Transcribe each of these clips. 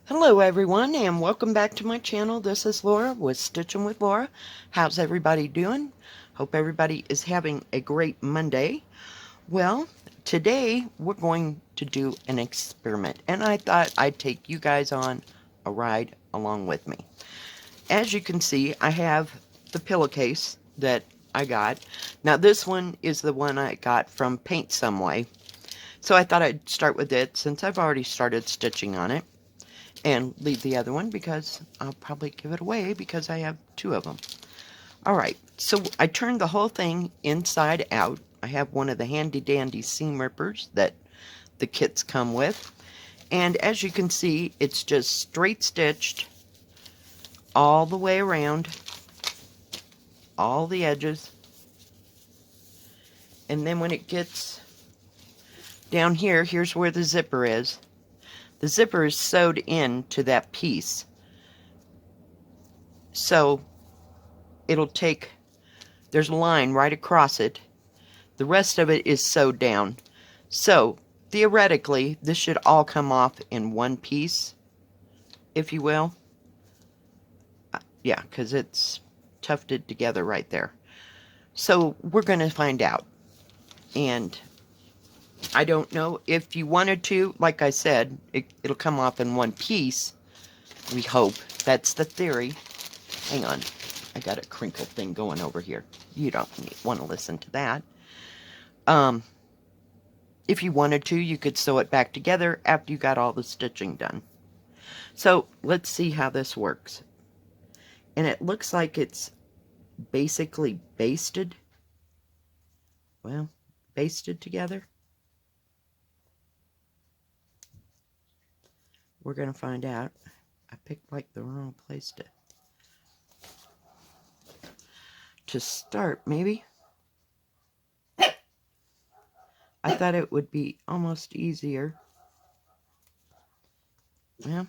Hello everyone and welcome back to my channel. This is Laura with Stitchin with Laura. How's everybody doing? Hope everybody is having a great Monday. Well, today we're going to do an experiment and I thought I'd take you guys on a ride along with me. As you can see, I have the pillowcase that I got. Now this one is the one I got from Paint Some Way. So I thought I'd start with it since I've already started stitching on it. And leave the other one because I'll probably give it away because I have two of them. Alright, so I turned the whole thing inside out. I have one of the handy dandy seam rippers that the kits come with. And as you can see, it's just straight stitched all the way around, all the edges. And then when it gets down here, here's where the zipper is. The zipper is sewed into that piece. So it'll take, there's a line right across it. The rest of it is sewed down. So theoretically, this should all come off in one piece, if you will. Yeah, because it's tufted together right there. So we're going to find out. And I don't know if you wanted to, like I said, it'll come off in one piece. We hope. That's the theory. Hang on. I got a crinkle thing going over here. You don't want to listen to that. If you wanted to, you could sew it back together after you got all the stitching done. So let's see how this works. And it looks like it's basically basted. Well, basted together. We're going to find out. I picked like the wrong place to start, maybe. I thought it would be almost easier. Well,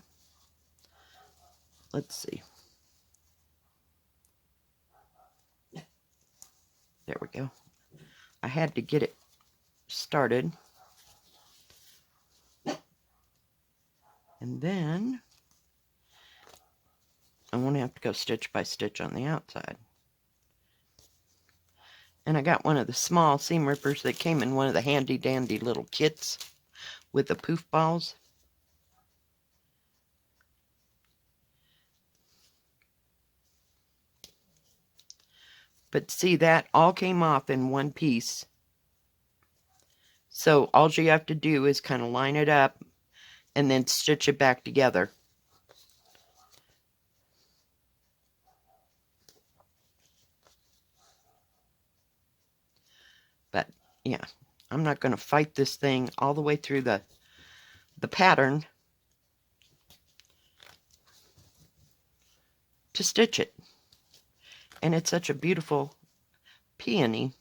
let's see. There we go. I had to get it started. And then I'm going to have to go stitch by stitch on the outside. And I got one of the small seam rippers that came in one of the handy dandy little kits with the poof balls. But see, that all came off in one piece. So all you have to do is kind of line it up and then stitch it back together. But yeah, I'm not going to fight this thing all the way through the pattern to stitch it. And it's such a beautiful peony.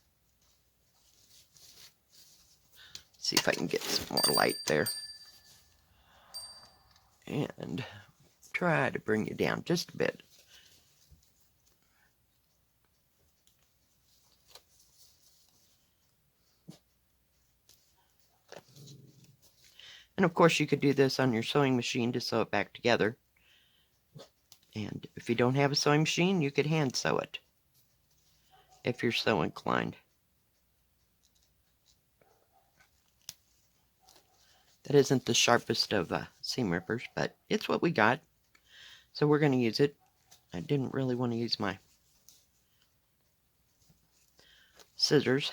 See if I can get some more light there. And try to bring you down just a bit. And of course you could do this on your sewing machine to sew it back together. And if you don't have a sewing machine, you could hand sew it if you're so inclined. That isn't the sharpest of seam rippers, but it's what we got. So we're going to use it. I didn't really want to use my scissors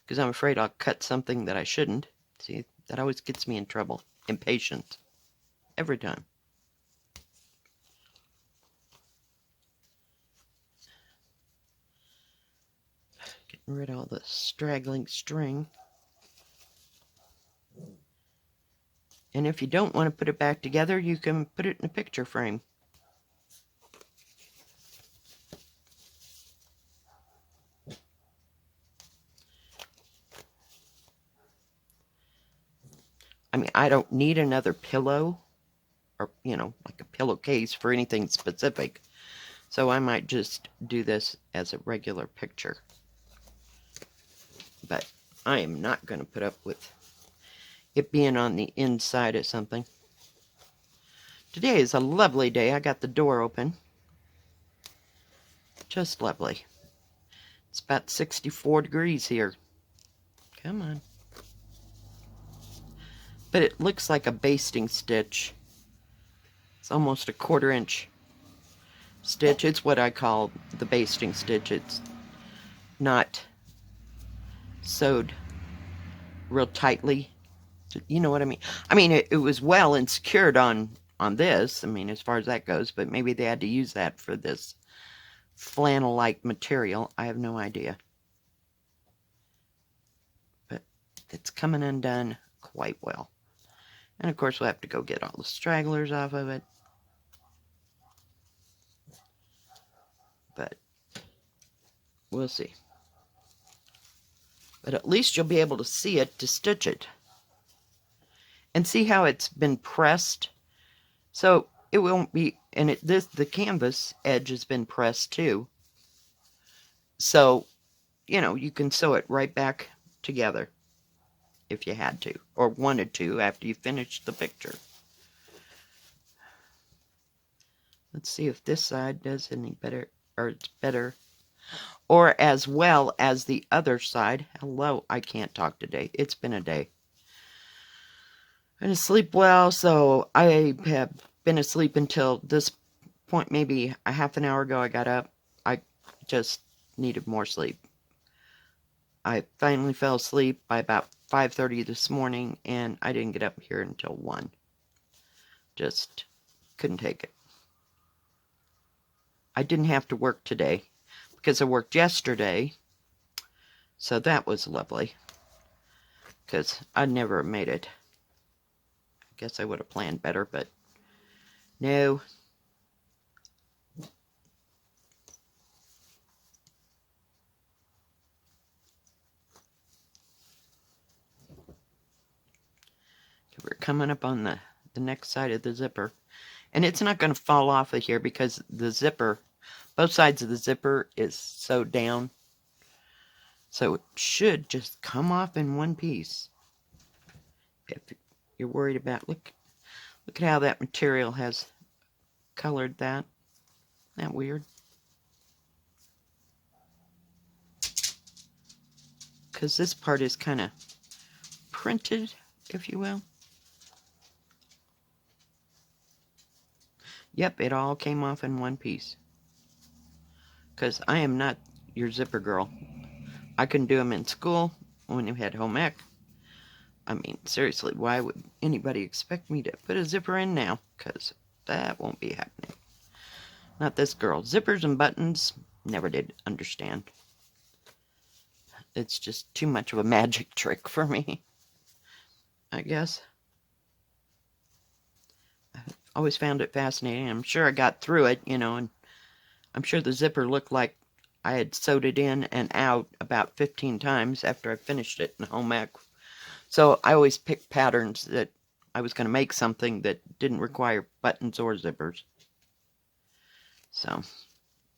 because I'm afraid I'll cut something that I shouldn't. See, that always gets me in trouble. Impatient. Every time. Getting rid of all the straggling string. And if you don't want to put it back together, you can put it in a picture frame. I mean, I don't need another pillow or, you know, like a pillowcase for anything specific. So I might just do this as a regular picture. But I am not going to put up with it being on the inside of something. Today is a lovely day. I got the door open. Just lovely. It's about 64 degrees here. Come on. But it looks like a basting stitch. It's almost a 1/4 inch stitch. It's what I call the basting stitch. It's not sewed real tightly. You know what I mean? I mean, it was well and secured on this. I mean, as far as that goes, but maybe they had to use that for this flannel-like material. I have no idea. But it's coming undone quite well. And of course, we'll have to go get all the stragglers off of it. But we'll see. But at least you'll be able to see it to stitch it. And see how it's been pressed. So it won't be, and the canvas edge has been pressed too. So, you know, you can sew it right back together if you had to, or wanted to after you finished the picture. Let's see if this side does any better, or it's better, or as well as the other side. Hello, I can't talk today. It's been a day. I didn't sleep well, so I have been asleep until this point. Maybe a half an hour ago I got up. I just needed more sleep. I finally fell asleep by about 5:30 this morning, and I didn't get up here until 1. Just couldn't take it. I didn't have to work today because I worked yesterday, so that was lovely, because I never made it. I guess I would have planned better, but no. We're coming up on the next side of the zipper. And it's not going to fall off of here because the zipper, both sides of the zipper is sewed down. So it should just come off in one piece. If you're worried about, look at how that material has colored that. Isn't that weird? Because this part is kind of printed, if you will. Yep, it all came off in one piece. Because I am not your zipper girl. I couldn't do them in school when we had home ec. I mean, seriously, why would anybody expect me to put a zipper in now? Because that won't be happening. Not this girl. Zippers and buttons, never did understand. It's just too much of a magic trick for me, I guess. I've always found it fascinating. I'm sure I got through it, you know, and I'm sure the zipper looked like I had sewed it in and out about 15 times after I finished it in home ec. So I always picked patterns that I was going to make something that didn't require buttons or zippers. So,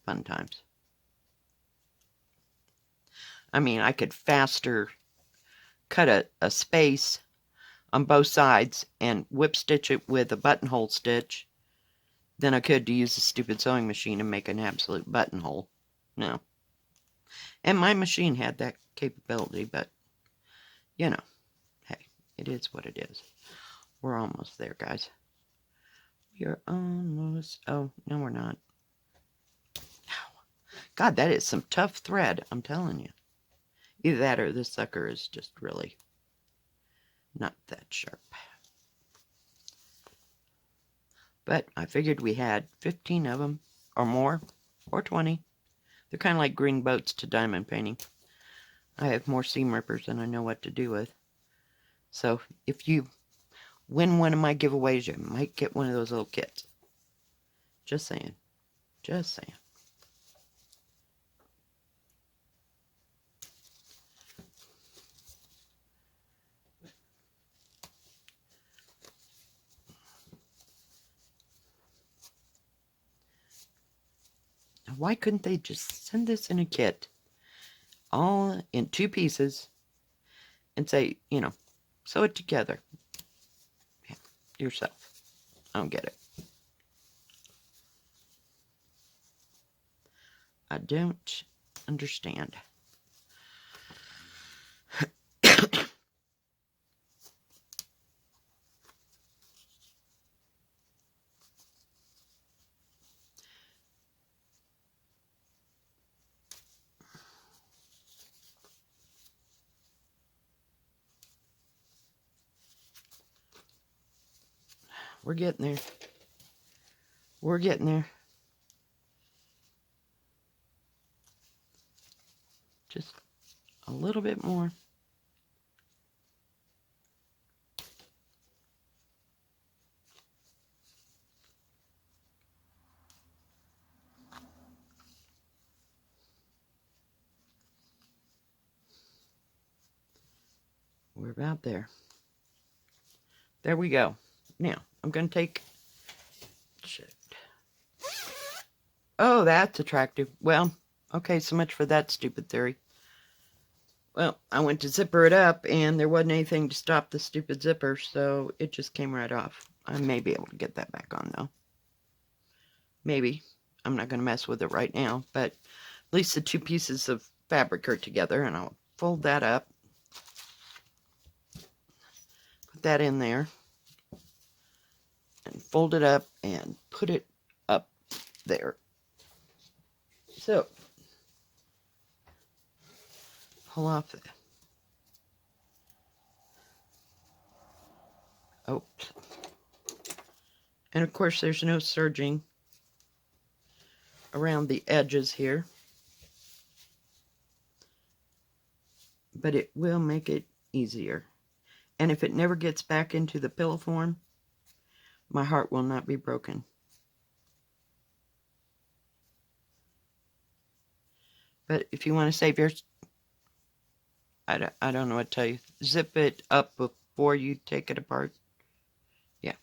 fun times. I mean, I could faster cut a space on both sides and whip stitch it with a buttonhole stitch than I could to use a stupid sewing machine and make an absolute buttonhole. No. And my machine had that capability, but, you know, hey, it is what it is. We're almost there, guys. We're almost... Oh, no, we're not. God, that is some tough thread, I'm telling you. Either that or this sucker is just really not that sharp. But I figured we had 15 of them, or more, or 20. They're kind of like green boats to diamond painting. I have more seam rippers than I know what to do with. So if you win one of my giveaways, you might get one of those little kits. Just saying. Just saying. Why couldn't they just send this in a kit, all in 2 pieces, and say, sew it together yourself? I don't get it. I don't understand. We're getting there. We're getting there. Just a little bit more. We're about there. There we go. Now, I'm going to take... Oh, that's attractive. Well, okay, so much for that stupid theory. Well, I went to zipper it up, and there wasn't anything to stop the stupid zipper, so it just came right off. I may be able to get that back on, though. Maybe. I'm not going to mess with it right now, but at least the two pieces of fabric are together, and I'll fold that up. Put that in there. And fold it up and put it up there. So, pull off the... Oh. And of course there's no serging around the edges here. But it will make it easier. And if it never gets back into the pillow form, my heart will not be broken. But if you want to save yours, I don't know what to tell you. Zip it up before you take it apart. Yeah.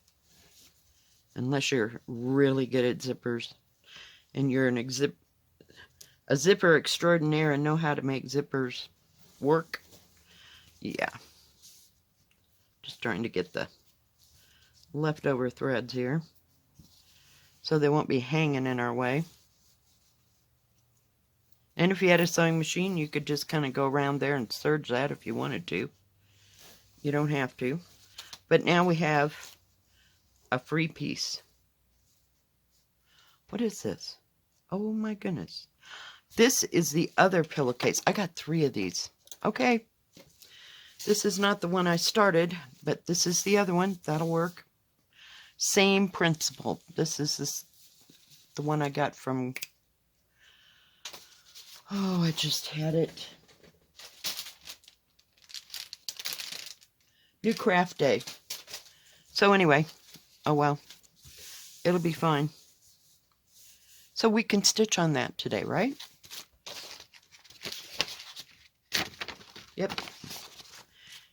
Unless you're really good at zippers and you're a zipper extraordinaire and know how to make zippers work. Yeah. Just trying to get the leftover threads here so they won't be hanging in our way. And if you had a sewing machine, you could just kind of go around there and serge that if you wanted to. You don't have to. But now we have a free piece. What is this? Oh my goodness. This is the other pillowcase. I got 3 of these. Okay. This is not the one I started, but this is the other one. That'll work. Same principle. This is the one I got from... Oh, I just had it. New craft day. So anyway, oh well, it'll be fine. So we can stitch on that today, right? Yep.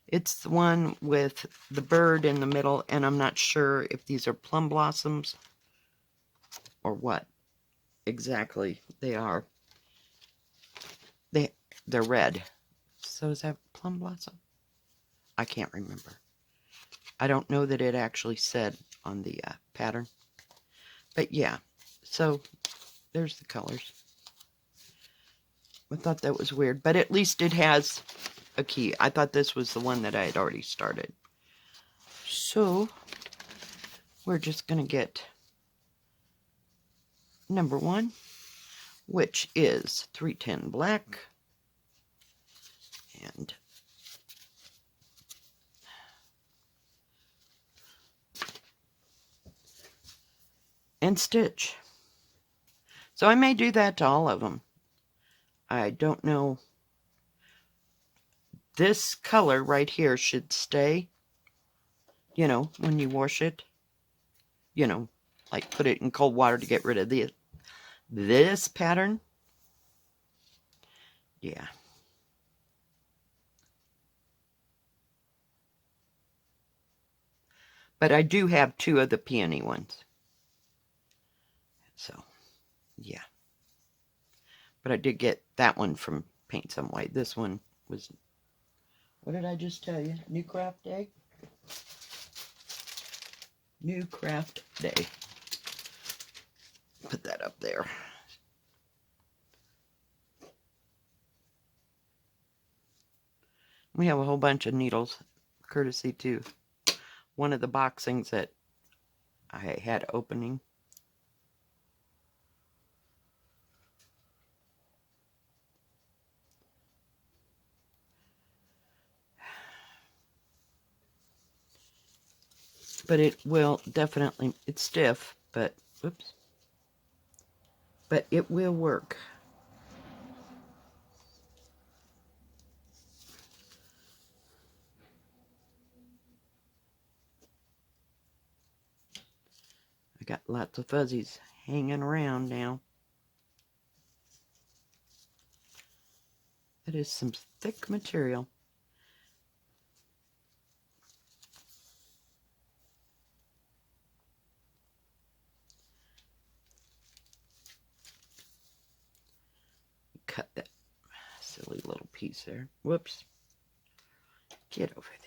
It's the one with the bird in the middle, and I'm not sure if these are plum blossoms or what exactly they are. They're red. So is that plum blossom? I can't remember. I don't know that it actually said on the pattern. But yeah, so there's the colors. I thought that was weird, but at least it has a key. I thought this was the one that I had already started. So we're just going to get number 1, which is 310 black. And stitch. So I may do that to all of them. I don't know. This color right here should stay, you know, when you wash it. You know, like put it in cold water to get rid of this pattern. Yeah. But I do have 2 of the peony ones. So, yeah. But I did get that one from Paint Some White. This one was, what did I just tell you? New craft day? New craft day. Put that up there. We have a whole bunch of needles, courtesy to one of the boxings that I had opening. But it will definitely, it's stiff, but, oops, but it will work. I got lots of fuzzies hanging around now. That is some thick material. Cut that silly little piece there. Whoops. Get over there.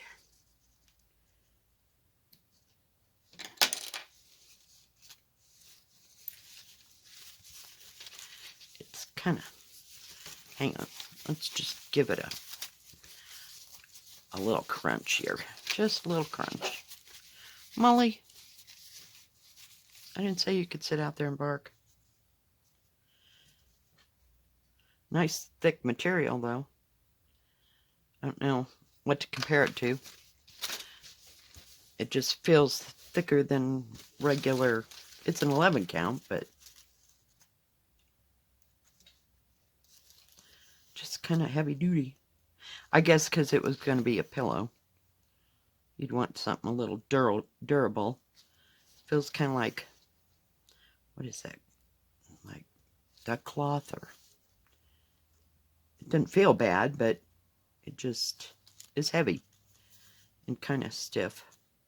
It's kind of, hang on. Let's just give it a little crunch here. Just a little crunch. Molly, I didn't say you could sit out there and bark. Nice thick material though. I don't know what to compare it to. It just feels thicker than regular. It's an 11 count, but just kind of heavy duty. I guess because it was going to be a pillow. You'd want something a little durable. Feels kind of like, what is that? Like duck cloth, or it doesn't feel bad, but it just is heavy and kind of stiff.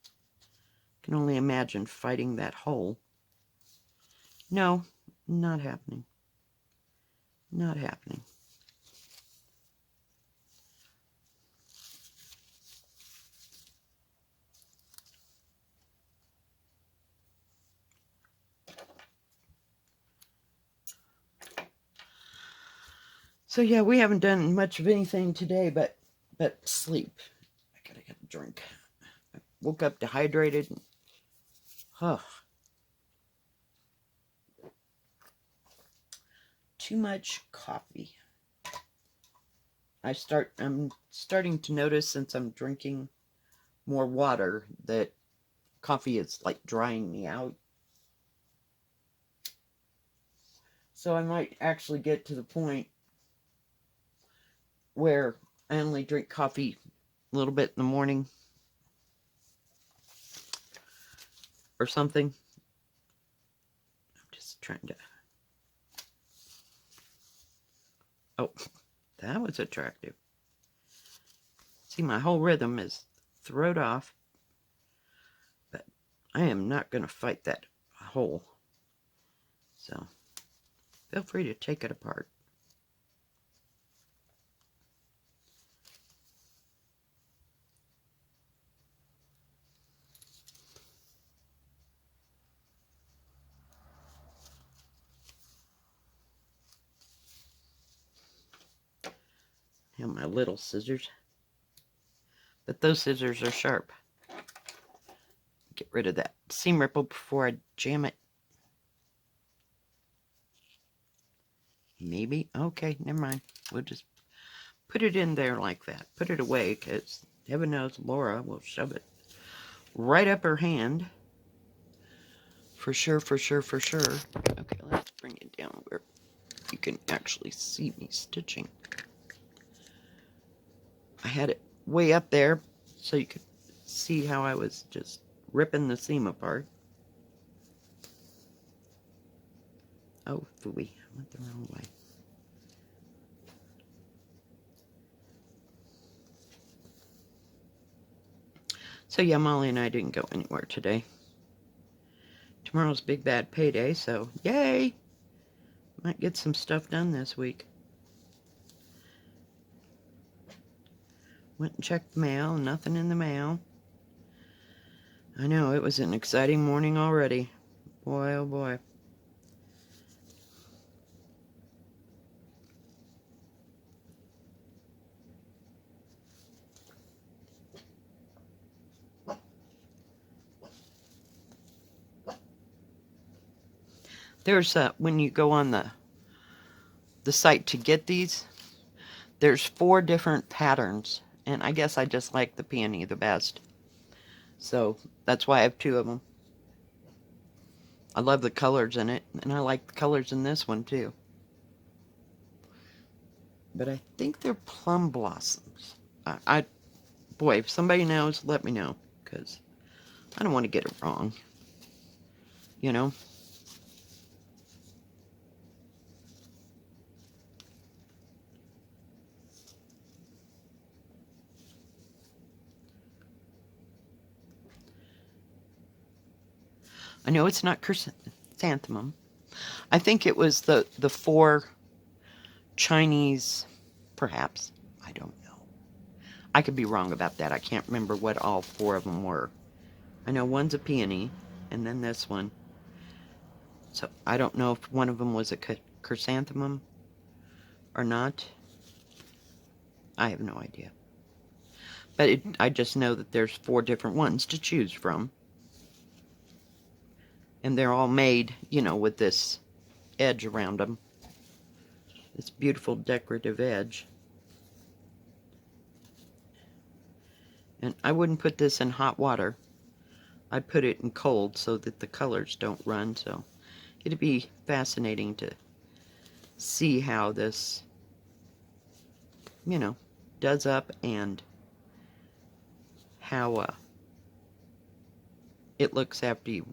I can only imagine fighting that hole. No, not happening. Not happening. So yeah, we haven't done much of anything today, but sleep. I gotta get a drink. I woke up dehydrated. Too much coffee. I'm starting to notice, since I'm drinking more water, that coffee is like drying me out. So I might actually get to the point where I only drink coffee a little bit in the morning or something. I'm just trying to... Oh, that was attractive. See, my whole rhythm is thrown off. But I am not going to fight that hole. So feel free to take it apart. And my little scissors. But those scissors are sharp. Get rid of that seam ripple before I jam it. Maybe. Okay, never mind. We'll just put it in there like that. Put it away, because heaven knows Lora will shove it right up her hand. For sure, for sure, for sure. Okay, let's bring it down where you can actually see me stitching. I had it way up there so you could see how I was just ripping the seam apart. Oh, phooey. I went the wrong way. So yeah, Molly and I didn't go anywhere today. Tomorrow's big bad payday, so yay! Might get some stuff done this week. Went and checked the mail, nothing in the mail. I know, it was an exciting morning already. Boy, oh boy. There's when you go on the site to get these, there's 4 different patterns, and I guess I just like the peony the best. So that's why I have 2 of them. I love the colors in it, and I like the colors in this one too. But I think they're plum blossoms. Boy, if somebody knows, let me know, because I don't want to get it wrong. You know? I know it's not chrysanthemum. I think it was the 4 Chinese, perhaps. I don't know. I could be wrong about that. I can't remember what all 4 of them were. I know one's a peony, and then this one. So I don't know if one of them was a chrysanthemum or not. I have no idea. But I just know that there's 4 different ones to choose from. And they're all made, you know, with this edge around them. This beautiful decorative edge. And I wouldn't put this in hot water. I'd put it in cold so that the colors don't run. So it'd be fascinating to see how this, you know, does up, and how it looks after you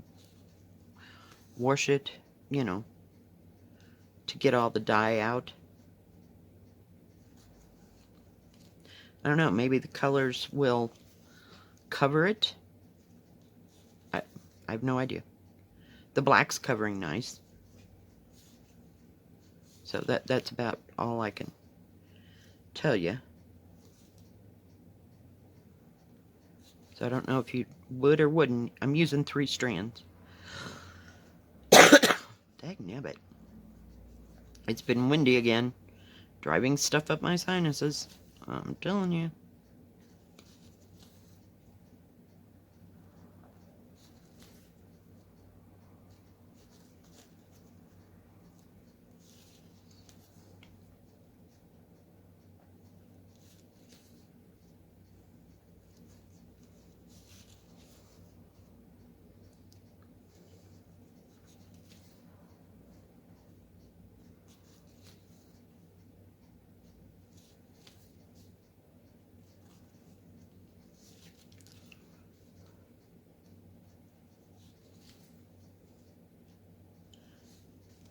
wash it, you know, to get all the dye out. I don't know, maybe the colors will cover it. I have no idea. The black's covering nice. So that's about all I can tell you. So I don't know if you would or wouldn't. I'm using 3 strands. Dagnabbit. It's been windy again. Driving stuff up my sinuses. I'm telling you.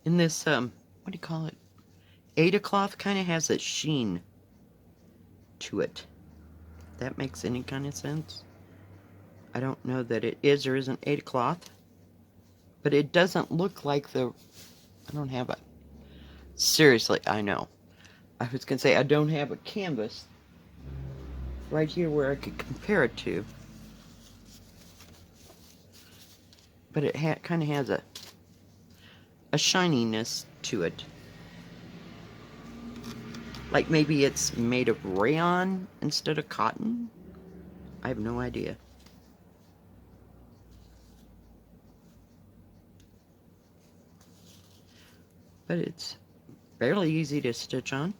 And this, what do you call it? Ada cloth kind of has a sheen to it. If that makes any kind of sense. I don't know that it is or isn't Ada cloth. But it doesn't look like the... I don't have a... Seriously, I know. I was going to say, I don't have a canvas right here where I could compare it to. But it kind of has a shininess to it. Like maybe it's made of rayon instead of cotton? I have no idea. But it's fairly easy to stitch on.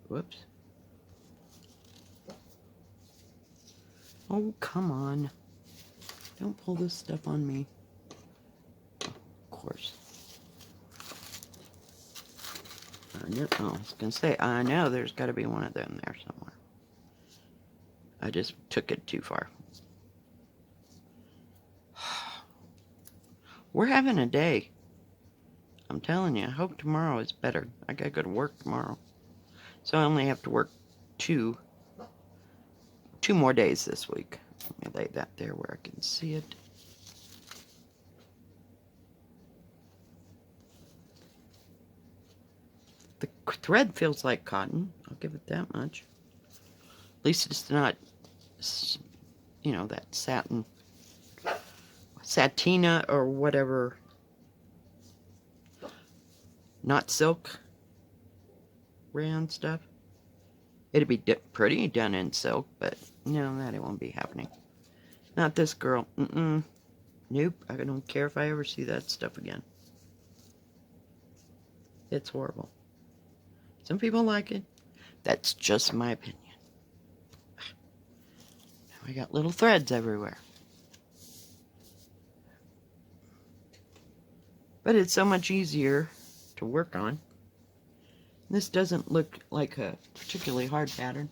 Whoops. Oh, come on. Don't pull this stuff on me. Of course. I know, I was going to say, I know there's got to be one of them there somewhere. I just took it too far. We're having a day. I'm telling you, I hope tomorrow is better. I got to go to work tomorrow. So I only have to work 2 more days this week. Let me lay that there where I can see it. The thread feels like cotton. I'll give it that much. least it's not, you know, that satina or whatever, not silk rayon stuff. It'd be pretty done in silk, but no, that it won't be happening. Not this girl. Nope. I don't care if I ever see that stuff again. It's horrible. Some people like it. That's just my opinion. Now I got little threads everywhere. But it's so much easier to work on. This doesn't look like a particularly hard pattern.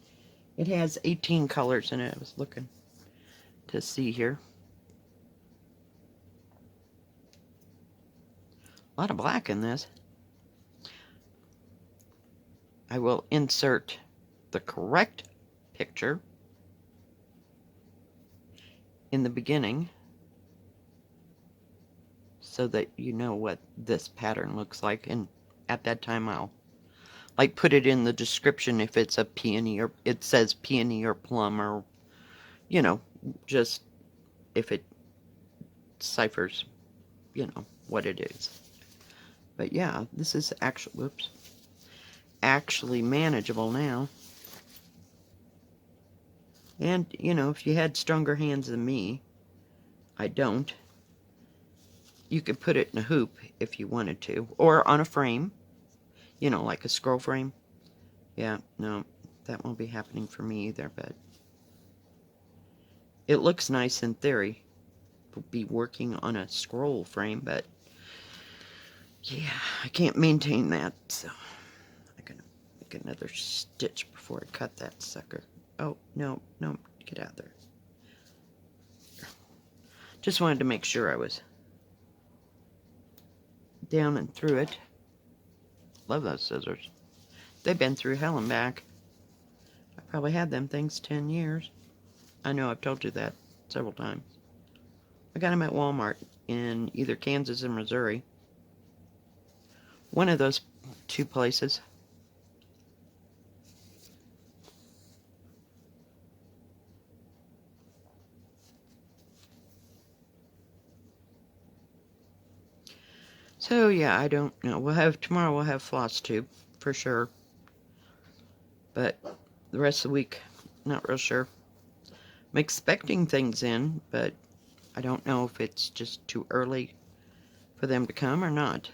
It has 18 colors in it. I was looking to see here. A lot of black in this. I will insert the correct picture in the beginning so that you know what this pattern looks like, and at that time I'll like put it in the description if it's a peony, or it says peony or plum, or you know, just if it ciphers, you know, what it is. But yeah, this is actually manageable now. And you know, if you had stronger hands than me, I don't, you could put it in a hoop if you wanted to, or on a frame, you know, like a scroll frame. Yeah, no, that won't be happening for me either, but it looks nice in theory. We'll be working on a scroll frame, but yeah, I can't maintain that, so I'm gonna make another stitch before I cut that sucker. Oh, no, get out there. Just wanted to make sure I was down and through it. Love those scissors. They've been through hell and back. I probably had them things 10 years. I know I've told you that several times. I got them at Walmart in either Kansas or Missouri. One of those two places. So yeah, I don't know. Tomorrow we'll have floss tube for sure. But the rest of the week, not real sure. I'm expecting things in, but I don't know if it's just too early for them to come or not.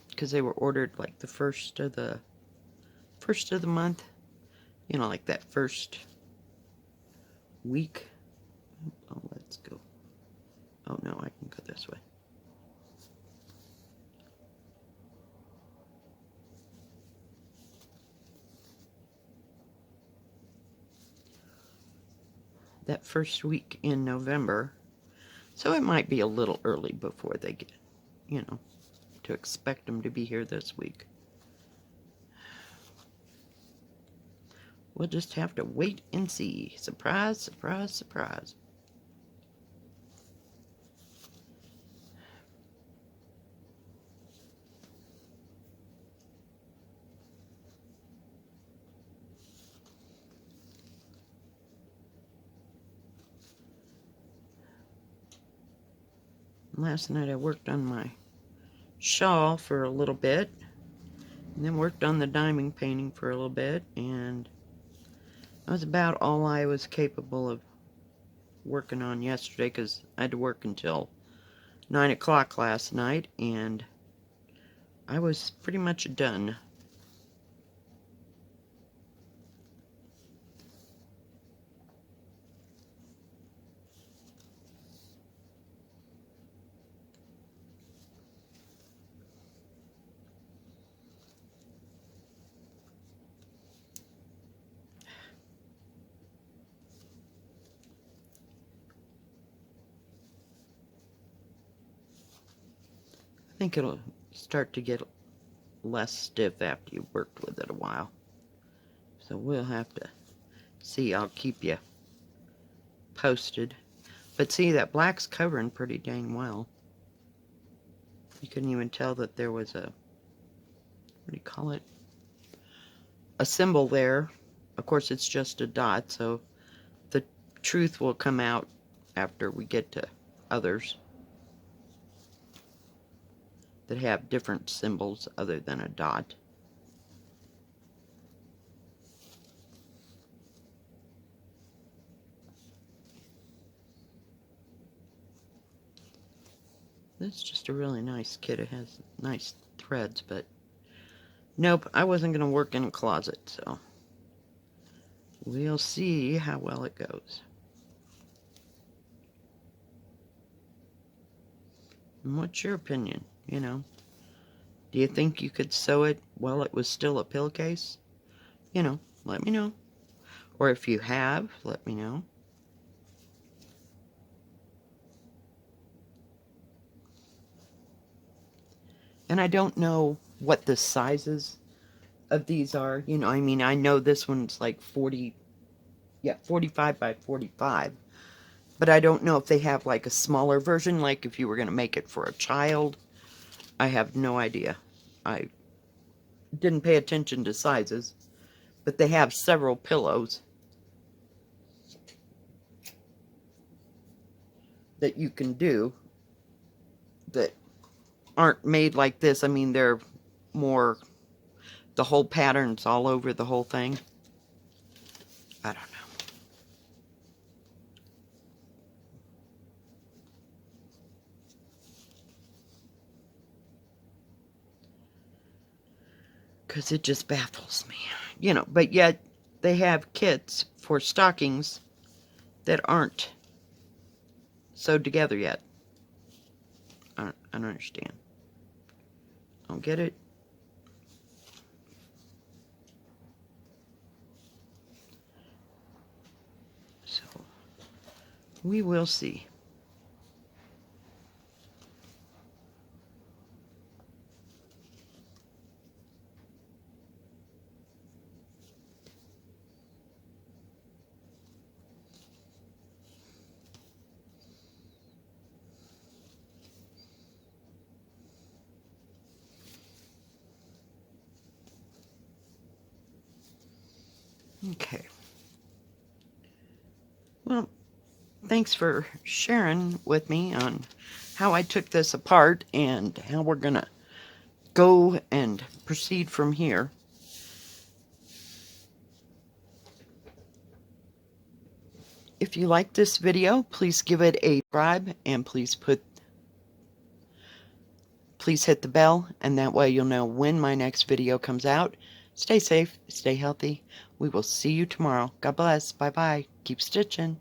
Because they were ordered like the first of the month. You know, like that first week. Oh, let's go. Oh no, I can go this way. That first week in November. So it might be a little early before they get, you know, to expect them to be here this week. We'll just have to wait and see. Surprise, surprise, surprise. Last night I worked on my shawl for a little bit, and then worked on the diamond painting for a little bit, and that was about all I was capable of working on yesterday, because I had to work until 9 o'clock last night, and I was pretty much done. I think it'll start to get less stiff after you've worked with it a while. So we'll have to see. I'll keep you posted. But see, that black's covering pretty dang well. You couldn't even tell that there was a, what do you call it? a symbol there. Of course, it's just a dot, so the truth will come out after we get to others that have different symbols other than a dot. This is just a really nice kit. It has nice threads, but nope, I wasn't going to work in a closet, so we'll see how well it goes. And what's your opinion, you know? Do you think you could sew it while it was still a pillowcase? You know, let me know. Or if you have, let me know. And I don't know what the sizes of these are. You know, I mean, I know this one's like 45 by 45. But I don't know if they have like a smaller version, like if you were going to make it for a child. I have no idea. I didn't pay attention to sizes. But they have several pillows that you can do that aren't made like this. I mean, they're more, the whole pattern's all over the whole thing. I don't know. Because it just baffles me. You know, but yet they have kits for stockings that aren't sewed together yet. I don't understand. I don't get it. So, we will see. Okay. Well, thanks for sharing with me on how I took this apart and how we're going to go and proceed from here. If you like this video, please give it a subscribe and please hit the bell, and that way you'll know when my next video comes out. Stay safe, stay healthy. We will see you tomorrow. God bless. Bye-bye. Keep stitching.